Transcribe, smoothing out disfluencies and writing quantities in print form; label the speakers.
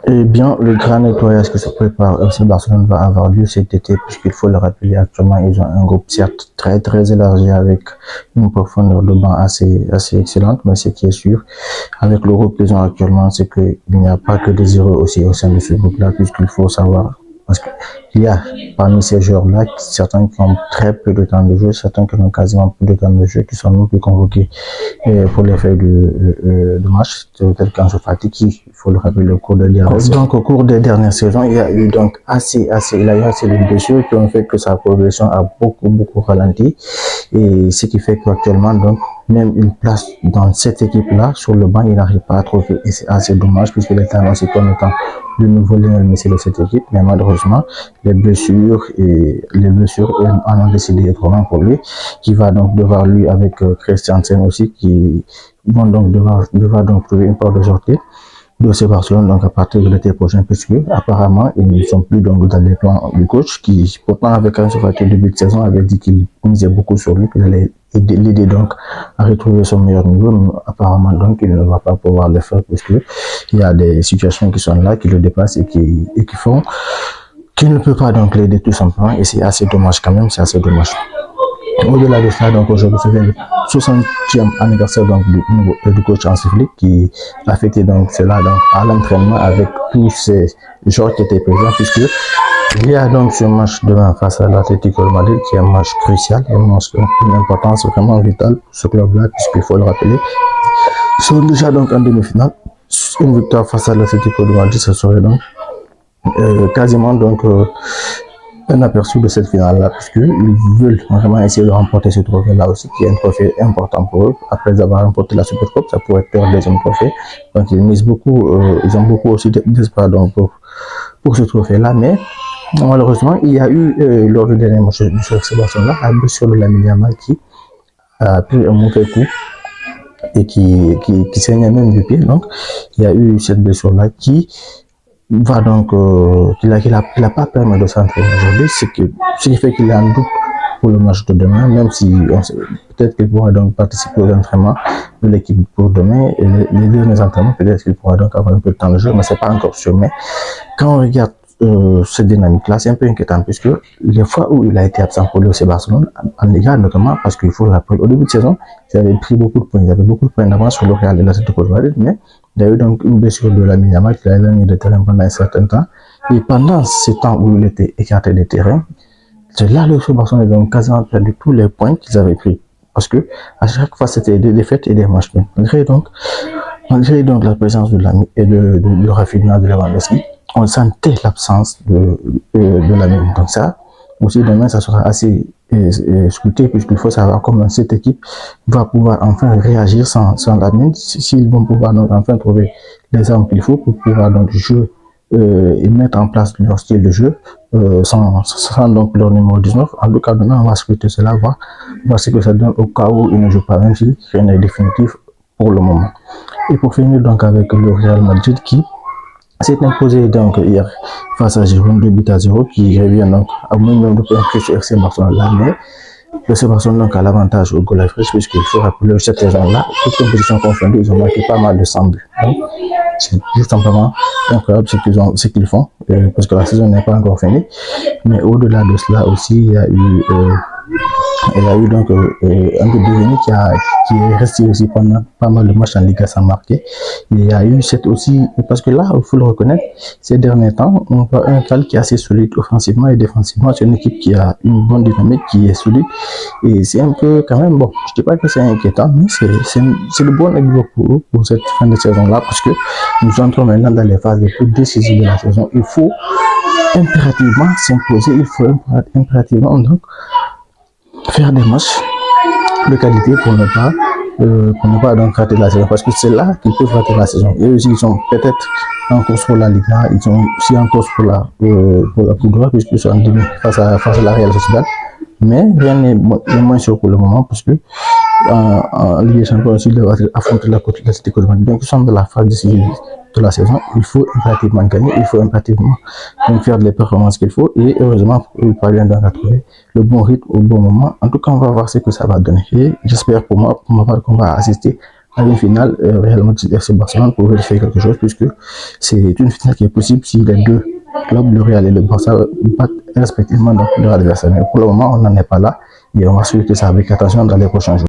Speaker 1: Eh bien, le grand nettoyage qui se prépare au FC Barcelone va avoir lieu cet été, puisqu'il faut le rappeler, actuellement, ils ont un groupe certes très élargi avec une profondeur de banc assez excellente, mais ce qui est sûr, avec le groupe qu'ils ont actuellement, c'est qu'il n'y a pas que des héros aussi au sein de ce groupe-là, puisqu'il faut savoir, parce qu'il y a parmi ces joueurs-là certains qui ont très peu de temps de jeu, certains qui ont quasiment plus de temps de jeu, qui sont non plus convoqués pour les feuilles de match, tel qu'Ansu Fati, qui, il faut le rappeler, au cours de donc, au cours des dernières saisons, il y a eu donc il a eu assez de blessures qui ont fait que sa progression a beaucoup ralenti. Et ce qui fait qu'actuellement, donc, même une place dans cette équipe-là, sur le banc, il n'arrive pas à trouver. Et c'est assez dommage, puisqu'il est annoncé comme étant le nouveau Lionel Messi de cette équipe. Mais malheureusement, les blessures en ont décidé autrement pour lui, qui va donc devoir, lui, avec Christiansen aussi, qui vont donc devoir donc trouver une porte de sortie de ces Barcelone donc à partir de l'été prochain, puisque apparemment ils ne sont plus donc dans les plans du coach qui pourtant avec un Fati début de saison avait dit qu'il misait beaucoup sur lui, qu'il allait l'aider donc à retrouver son meilleur niveau, mais apparemment donc il ne va pas pouvoir le faire puisque il y a des situations qui sont là, qui le dépassent et qui font qu'il ne peut pas donc l'aider tout simplement, et c'est assez dommage quand même, c'est assez dommage. Au-delà de ça, donc aujourd'hui, c'est le 60e anniversaire donc, du coach Hansi Flick qui a fêté donc cela donc, à l'entraînement avec tous ces joueurs qui étaient présents, puisque il y a donc ce match demain face à l'Atlético de Madrid qui est un match crucial, un match d'une importance vraiment vitale pour ce club-là, puisqu'il faut le rappeler, ils sont déjà donc en demi-finale. Une victoire face à l'Atlético de Madrid, ce serait donc quasiment donc un aperçu de cette finale-là, puisqu'ils veulent vraiment essayer de remporter ce trophée-là aussi, qui est un trophée important pour eux. Après avoir remporté la Supercoupe, ça pourrait être leur deuxième trophée. Donc ils misent beaucoup, ils ont beaucoup aussi d'espoir donc pour ce trophée-là. Mais malheureusement, il y a eu lors du dernier match du FC Barcelone, la blessure de Lamine Yamal qui a pris un mauvais coup et qui saignait même du pied. Donc il y a eu cette blessure-là qui va donc qu'il a pas permis de s'entraîner aujourd'hui, ce qui fait qu'il est en doute pour le match de demain, même si peut-être qu'il pourra donc participer aux entraînements de l'équipe pour demain, et les derniers entraînements, peut-être qu'il pourra donc avoir un peu de temps de jeu, mais c'est pas encore sûr. Mais quand on regarde cette dynamique-là, c'est un peu inquiétant, puisque les fois où il a été absent pour le FC Barcelone, en Liga notamment, parce qu'il faut le rappeler, au début de saison, il avait pris beaucoup de points, il avait beaucoup de points d'avance sur le Real de l'Atlético de Madrid, mais il y a eu donc une blessure de Lamine Yamal qui a éloigné de terrain pendant un certain temps. Et pendant ce temps où il était écarté des terrains, c'est là le FC Barcelone a donc quasiment perdu tous les points qu'ils avaient pris. Parce que à chaque fois, c'était des défaites et des matchs nuls. Malgré donc la présence de Lamine et de Rafinha, de Lewandowski, on sentait l'absence de Lamine. Donc ça, aussi demain, ça sera assez scruté, puisqu'il faut savoir comment cette équipe va pouvoir enfin réagir sans Lamine, s'ils vont pouvoir donc enfin trouver les armes qu'il faut pour pouvoir donc jouer et mettre en place leur style de jeu sans donc leur numéro 19. En tout cas, demain, on va scruter cela, voir ce que ça donne au cas où il ne joue pas, même si rien n'est définitif pour le moment. Et pour finir donc avec le Real Madrid qui s'est imposé donc hier face à Girona 2-0, qui revient donc à moins de points que sur FC Barcelone là, mais le FC Barcelone donc a l'avantage au goal average, puisqu'il faut rappeler cette saison-là, toutes compétitions confondues, ils ont marqué pas mal de 100 buts. Donc, c'est tout simplement incroyable ce qu'ils font, parce que la saison n'est pas encore finie. Mais au-delà de cela aussi, il y a eu donc un peu Devini qui est resté aussi pendant pas mal de matchs en Liga sans marquer. Il y a eu cette aussi, parce que là, il faut le reconnaître, ces derniers temps, on voit un Real qui est assez solide offensivement et défensivement. C'est une équipe qui a une bonne dynamique, qui est solide. Et c'est un peu quand même, bon, je ne dis pas que c'est inquiétant, mais c'est le bon exemple pour cette fin de saison-là, parce que nous entrons maintenant dans les phases les plus décisives de la saison. Il faut impérativement s'imposer, il faut impérativement donc faire des matchs de qualité pour ne pas donc rater la saison, parce que c'est là qu'ils peuvent rater la saison. Et aussi, ils sont peut-être en course pour la Liga, ils sont aussi en course pour la Coupe d'Europe, puisqu'ils sont en demi face à la Real Sociedad. Mais rien n'est moins sûr pour le moment, parce que en Ligue des Champions, ils doivent affronter la l'Atlético de Madrid. Donc, ils sont dans la phase décisive de la saison. Il faut impérativement gagner, il faut impérativement faire les performances qu'il faut. Et heureusement, ils parviennent donc à trouver le bon rythme au bon moment. En tout cas, on va voir ce que ça va donner. Et j'espère pour ma part qu'on va assister à une finale Real Madrid FC Barcelone pour vérifier quelque chose, puisque c'est une finale qui est possible si les deux clubs, le Real et le Barça, battent respectivement donc leur adversaire. Mais pour le moment, on n'en est pas là et on va suivre ça avec attention dans les prochains jours.